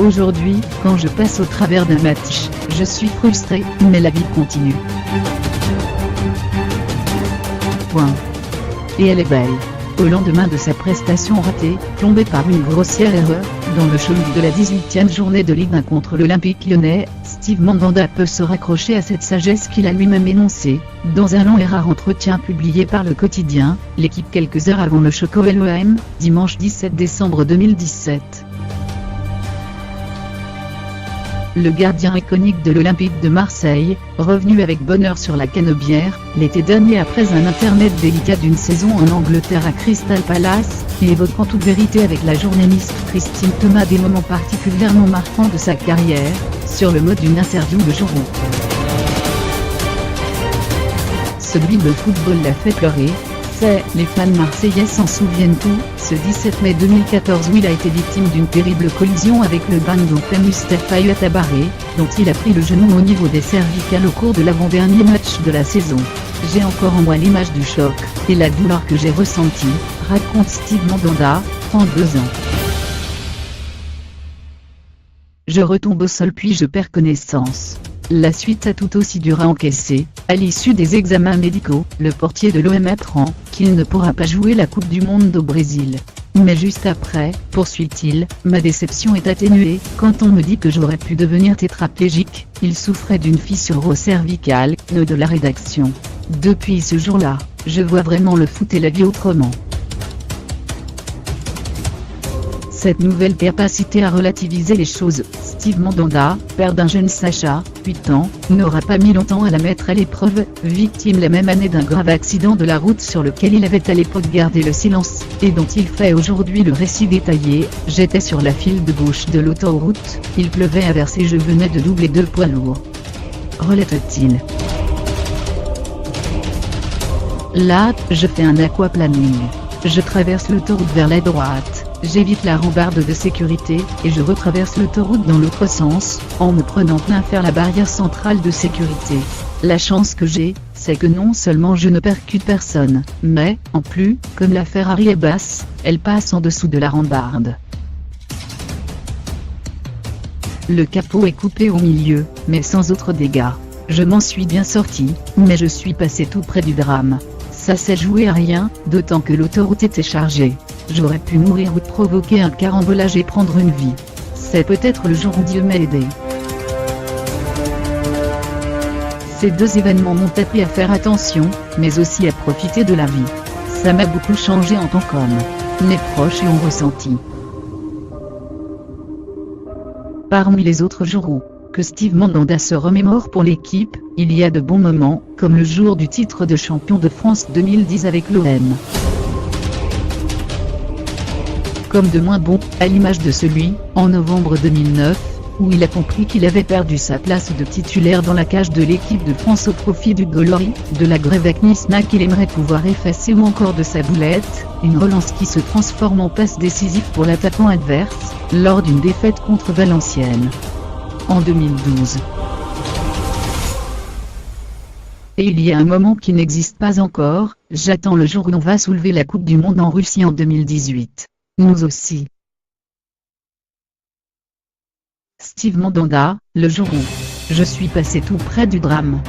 Aujourd'hui, quand je passe au travers d'un match, je suis frustré, mais la vie continue. Point. Et elle est belle. Au lendemain de sa prestation ratée, plombée par une grossière erreur, dans le choc de la 18e journée de Ligue 1 contre l'Olympique Lyonnais, Steve Mandanda peut se raccrocher à cette sagesse qu'il a lui-même énoncée, dans un long et rare entretien publié par le quotidien L'Équipe quelques heures avant le choc OL-OM, dimanche 17 décembre 2017. Le gardien iconique de l'Olympique de Marseille, revenu avec bonheur sur la Canebière, l'été dernier après un intermède délicat d'une saison en Angleterre à Crystal Palace, et évoquant toute vérité avec la journaliste Christine Thomas des moments particulièrement marquants de sa carrière, sur le mode d'une interview de Giroud. Celui de football l'a fait pleurer. Les fans marseillais s'en souviennent tout, ce 17 mai 2014 où il a été victime d'une terrible collision avec le Bandung Mustafa Tabaré, dont il a pris le genou au niveau des cervicales au cours de l'avant-dernier match de la saison. J'ai encore en moi l'image du choc, et la douleur que j'ai ressentie, raconte Steve Mandanda, 32 ans. Je retombe au sol puis je perds connaissance. La suite a tout aussi dur à encaisser. À l'issue des examens médicaux, le portier de l'OM apprend qu'il ne pourra pas jouer la Coupe du Monde au Brésil. Mais juste après, poursuit-il, ma déception est atténuée quand on me dit que j'aurais pu devenir tétraplégique. Il souffrait d'une fissure au cervical, de la rédaction. Depuis ce jour-là, je vois vraiment le foot et la vie autrement. Cette nouvelle capacité à relativiser les choses, Steve Mandanda, père d'un jeune Sacha, 8 ans, n'aura pas mis longtemps à la mettre à l'épreuve, victime la même année d'un grave accident de la route sur lequel il avait à l'époque gardé le silence, et dont il fait aujourd'hui le récit détaillé. J'étais sur la file de gauche de l'autoroute, il pleuvait à verser, je venais de doubler 2 poids lourds. Relate-t-il. Là, je fais un aquaplaning. Je traverse l'autoroute vers la droite. J'évite la rambarde de sécurité, et je retraverse l'autoroute dans l'autre sens, en me prenant plein fer la barrière centrale de sécurité. La chance que j'ai, c'est que non seulement je ne percute personne, mais, en plus, comme la Ferrari est basse, elle passe en dessous de la rambarde. Le capot est coupé au milieu, mais sans autres dégâts. Je m'en suis bien sorti, mais je suis passé tout près du drame. Ça s'est joué à rien, d'autant que l'autoroute était chargée. J'aurais pu mourir ou provoquer un carambolage et prendre une vie. C'est peut-être le jour où Dieu m'a aidé. Ces deux événements m'ont appris à faire attention, mais aussi à profiter de la vie. Ça m'a beaucoup changé en tant qu'homme. Mes proches y ont ressenti. Parmi les autres jours que Steve Mandanda se remémore pour l'équipe, il y a de bons moments, comme le jour du titre de champion de France 2010 avec l'OM. Comme de moins bons, à l'image de celui, en novembre 2009, où il a compris qu'il avait perdu sa place de titulaire dans la cage de l'équipe de France au profit du Goloris, de la Grevec Nisna qu'il aimerait pouvoir effacer ou encore de sa boulette, une relance qui se transforme en passe décisive pour l'attaquant adverse, lors d'une défaite contre Valenciennes. En 2012. Et il y a un moment qui n'existe pas encore, j'attends le jour où on va soulever la Coupe du Monde en Russie en 2018. Nous aussi. Steve Mandanda, le jour où je suis passé tout près du drame.